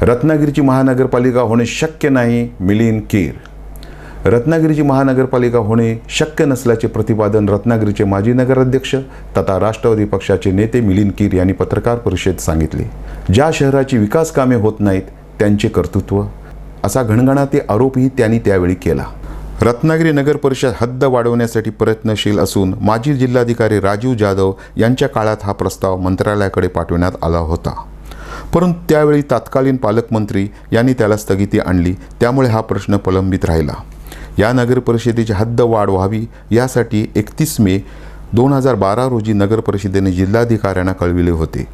रत्नागिरीची महानगरपालिका होणे शक्य नाही, मिलिंद कीर. रत्नागिरीची महानगरपालिका होणे शक्य नसल्याचे प्रतिपादन रत्नागिरीचे माजी नगराध्यक्ष तथा राष्ट्रवादी पक्षाचे नेते मिलिंद कीर यांनी पत्रकार परिषदेत सांगितले. ज्या शहराची विकास कामे होत नाहीत त्यांचे कर्तृत्व, असा घणघणाटे आरोपही त्यांनी त्यावेळी केला. रत्नागिरी नगर परिषद हद्द वाढवण्यासाठी प्रयत्नशील असून माजी जिल्हाधिकारी राजीव जाधव यांच्या काळात हा प्रस्ताव मंत्रालयाकडे पाठवण्यात आला होता, परंतु त्यावेळी तत्कालीन पालकमंत्री यांनी त्याला स्थगिती आणली. त्यामुळे हा प्रश्न प्रलंबित राहिला. या नगर परिषदेची हद्द वाढ व्हावी यासाठी 31 मे 2012 रोजी नगर परिषदेने जिल्हाधिकाऱ्यांना कळविले होते.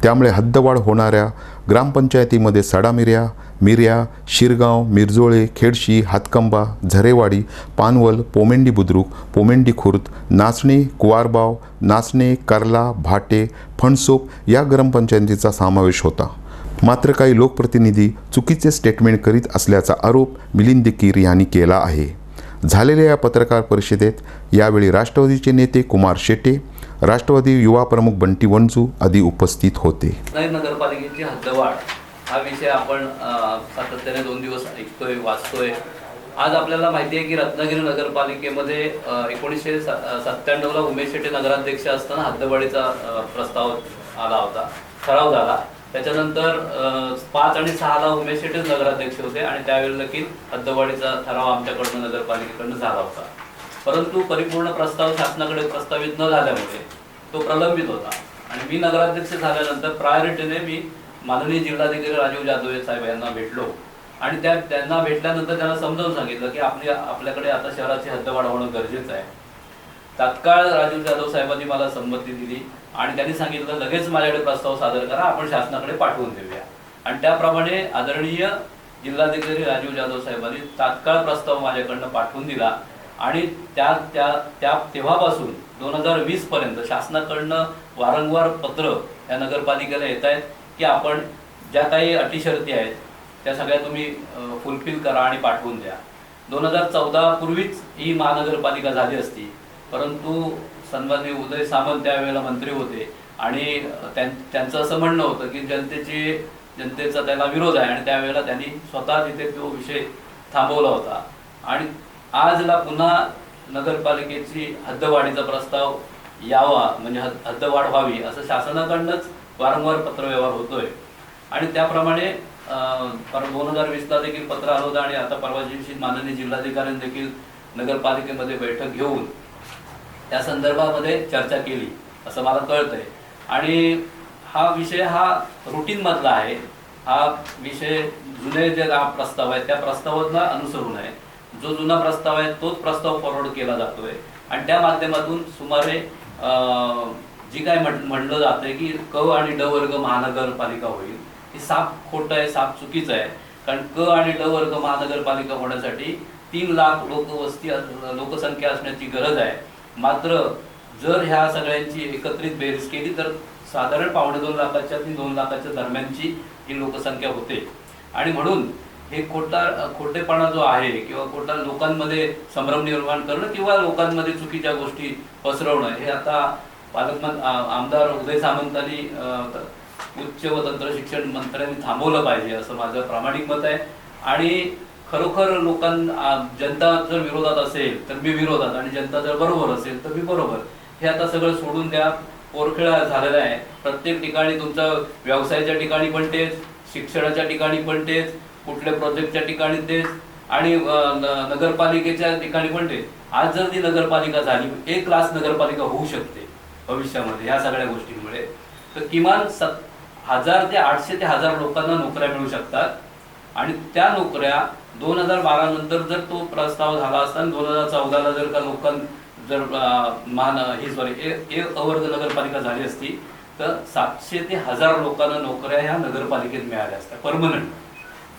त्यामुळे हद्दवाढ होणाऱ्या ग्रामपंचायतीमध्ये सडामिऱ्या, मिऱ्या, शिरगाव, मिरजोळे, खेडशी, हातकंबा, झरेवाडी, पानवल, पोमेंडी बुद्रुक, पोमेंडी खुर्द, नाचणे, कुवारबाव, नाचणे, कर्ला, भाटे, फणसोप या ग्रामपंचायतीचा समावेश होता. मात्र काही लोकप्रतिनिधी चुकीचे स्टेटमेंट करीत असल्याचा आरोप मिलिंद कीर यांनी केला आहे. झालेल्या या पत्रकार परिषदेत यावेळी राष्ट्रवादीचे नेते कुमार शेटे, राष्ट्रवादी युवा प्रमुख बंटी वंजू आदी उपस्थित होते. नगरपालिकेची हद्दवाढ हा विषय आपण सातत्याने 2 दिवस ऐकतोय, वाचतोय. आज आपल्याला माहिती आहे की रत्नागिरी नगरपालिकेमध्ये 1997ला उमेश शेटे नगराध्यक्ष असताना हद्दवाढीचा प्रस्ताव आला होता, ठराव झाला. त्याच्यानंतर 5 आणि 6ला उमेश शेटेच नगराध्यक्ष होते आणि त्यावेळेला देखील हद्दवाढीचा ठराव आमच्याकडनं नगरपालिकेकडनं झाला होता. परंतु परिपूर्ण प्रस्ताव शासनाकडे प्रस्तावित न झाल्यामुळे तो प्रलंबित होता. आणि मी नगराध्यक्ष झाल्यानंतर प्रायोरिटीने मी माननीय जिल्हाधिकारी राजीव जाधव साहेब यांना भेटलो आणि त्यांना भेटल्यानंतर त्यांना समजावून सांगितलं की आपल्याकडे आता शहराची हद्दवाढ होणं गरजेचं आहे. तात्काळ राजीव जाधव साहेबांनी मला संमती दिली आणि त्यांनी सांगितलं लगेच माझ्याकडे प्रस्ताव सादर करा, आपण शासनाकडे पाठवून देऊया. आणि त्याप्रमाणे आदरणीय जिल्हाधिकारी राजीव जाधव साहेबांनी तात्काळ प्रस्ताव माझ्याकडनं पाठवून दिला. आणि तेव्हापासून 2020 पर्यंत शासनाकडनं वारंवार पत्र या नगरपालिकेला येत आहेत की आपण ज्या काही अटी शर्ती आहेत त्या सगळ्या तुम्ही फुलफिल करा आणि पाठवून द्या. 2014 पूर्वीच ही महानगरपालिका झाली असती, परंतु सन्माननीय उदय सामंत त्यावेळेला मंत्री होते आणि त्यांचं असं म्हणणं होतं की जनतेचा त्याला विरोध आहे आणि त्यावेळेला त्यांनी स्वतः तिथे तो विषय थांबवला होता. आणि आजला पुन्हा नगरपालिकेची हद्दवाढीचा प्रस्ताव यावा, म्हणजे हद्दवाढ व्हावी असं शासनाकडनंच वारंवार पत्रव्यवहार होतोय. आणि त्याप्रमाणे 2020ला देखील पत्र आलं होतं आणि आता परवा दिवशी माननीय जिल्हाधिकाऱ्यांनी देखील नगरपालिकेमध्ये बैठक घेऊन त्या संदर्भामध्ये चर्चा केली असं मला कळतंय. आणि हा विषय हा रुटीन मधला आहे. हा विषय जुने जे प्रस्ताव आहे त्या प्रस्तावाला अनुसरून आहे. जो जुना प्रस्ताव आहे तोच प्रस्ताव फॉरवर्ड केला जातोय आणि त्या माध्यमातून सुमारे जी काय म्हणलं जातंय की क आणि ड वर्ग महानगरपालिका होईल, ही साफ खोटं आहे, साफ चुकीचं आहे. कारण क आणि ड वर्ग महानगरपालिका होण्यासाठी 3 लाख लोकसंख्या असण्याची गरज आहे. मात्र जर ह्या सगळ्यांची एकत्रित बेरीज केली तर साधारण 2.5 लाखाच्या ते 2 लाखाच्या दरम्यानची ही लोकसंख्या होते. आणि म्हणून हे खोटेपणा जो आहे किंवा खोटा लोकांमध्ये संभ्रम निर्माण करणं किंवा लोकांमध्ये चुकीच्या गोष्टी पसरवणं हे आता आमदार उदय सामंतांनी उच्च व तंत्र शिक्षण मंत्र्यांनी थांबवलं पाहिजे असं माझं प्रामाणिक मत आहे. आणि खरोखर जनता जर विरोधात असेल तर मी विरोधात आणि जनता जर बरोबर असेल तर मी बरोबर, हे आता सगळं सोडून द्या. पोरखेळा झालेला आहे. प्रत्येक ठिकाणी तुमचा व्यवसायाच्या ठिकाणी पण तेच, शिक्षणाच्या ठिकाणी पण तेच, कुठल्या प्रोजेक्टच्या ठिकाणी तेच आणि नगरपालिकेच्या ठिकाणी पण तेच. आज जर ती नगरपालिका झाली, एक क्लास नगरपालिका होऊ शकते भविष्यामध्ये ह्या सगळ्या गोष्टींमुळे, तर किमान 1000 ते 800 ते 1000 लोकांना नोकऱ्या मिळू शकतात. आणि त्या नोकऱ्या 2012 नंतर जर तो प्रस्ताव झाला असता आणि 2014ला जर का जर अवर्ग नगरपालिका झाली असती तर 700 ते 1000 लोकांना नोकऱ्या ह्या नगरपालिकेत मिळाल्या असत्या परमनंट.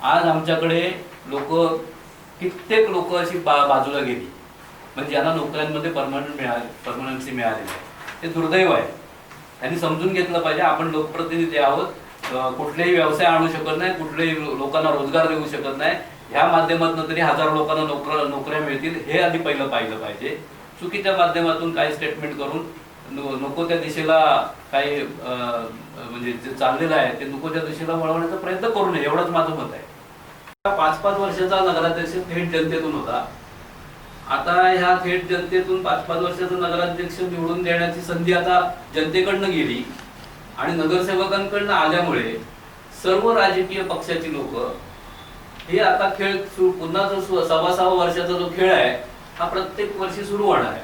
आज आमच्याकडे कित्येक लोक अशी बाजूला गेली, म्हणजे ज्यांना नोकऱ्यांमध्ये परमनन्सी मिळालेली आहे. ते दुर्दैव आहे. त्यांनी समजून घेतलं पाहिजे आपण लोकप्रतिनिधी आहोत, कुठलेही व्यवसाय आणू शकत नाही, कुठल्याही लोकांना रोजगार देऊ शकत नाही. ह्या माध्यमातून तरी 1000 लोकांना नोकऱ्या मिळतील हे आधी पाहिलं पाहिजे. चुकीच्या माध्यमातून काही स्टेटमेंट करून नको त्या दिशेला काही म्हणजे जे चाललेलं आहे ते नको त्या दिशेला वळवण्याचा प्रयत्न करू नये, एवढंच माझं मत आहे. 5-5 वर्षाचा नगराध्यक्ष थेट जनतेतून होता. आता ह्या थेट जनतेतून 5-5 वर्षाचा नगराध्यक्ष निवडून देण्याची संधी आता जनतेकडनं गेली आणि नगरसेवकांकडनं आल्यामुळे सर्व राजकीय पक्षाची लोक हे आता खेळ पुन्हा जो 6.5 वर्षाचा जो खेळ आहे हा प्रत्येक वर्षी सुरू होणार आहे.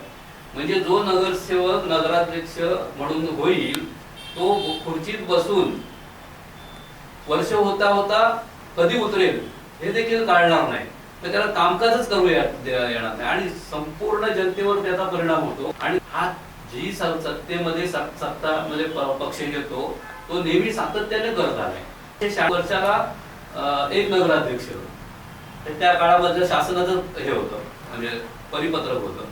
म्हणजे जो नगरसेवक नगराध्यक्ष म्हणून होईल तो खुर्चीत बसून वर्ष होता होता कधी उतरेल हे देखील कळणार नाही. तर त्याला कामकाजच करू येणार नाही आणि संपूर्ण जनतेवर त्याचा परिणाम होतो. आणि हा जी सत्तेमध्ये सत्ता म्हणजे पक्ष येतो तो नेहमी सातत्याने करत आलाय. वर्षाला एक नगराध्यक्ष, त्या काळामध्ये शासनाचं हे होतं म्हणजे परिपत्रक होतं,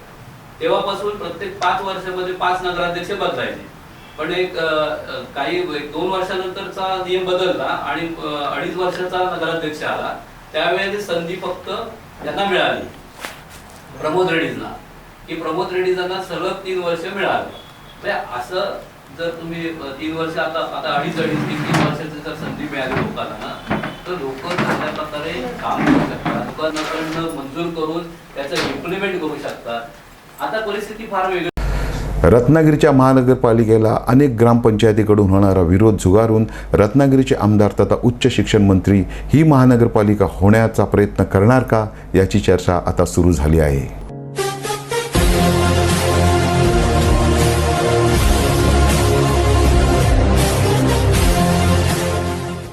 तेव्हापासून प्रत्येक 5 वर्षामध्ये 5 नगराध्यक्ष बदलायचे. पण एक 2 वर्षानंतरचा नियम बदलला आणि 2.5 वर्षाचा नगराध्यक्ष आला. त्यावेळेस संधी फक्त त्यांना मिळाली प्रमोद रेड्डींना, की प्रमोद रेड्डींना सलग 3 वर्ष मिळाली. म्हणजे असं जर तुम्ही 3 वर्ष आता 2.5-3 वर्षाची जर संधी मिळाली लोकांना ना, तर लोक चांगल्या प्रकारे काम करू शकतात, लोकांकडनं मंजूर करून त्याचं इम्प्लिमेंट करू शकतात. आता परिस्थिती फार वेगळी. रत्नागिरीच्या महानगरपालिकेला अनेक ग्रामपंचायतीकडून होणारा विरोध झुगारून रत्नागिरीचे आमदार तथा उच्च शिक्षण मंत्री ही महानगरपालिका होण्याचा प्रयत्न करणार का, याची चर्चा आता सुरू झाली आहे.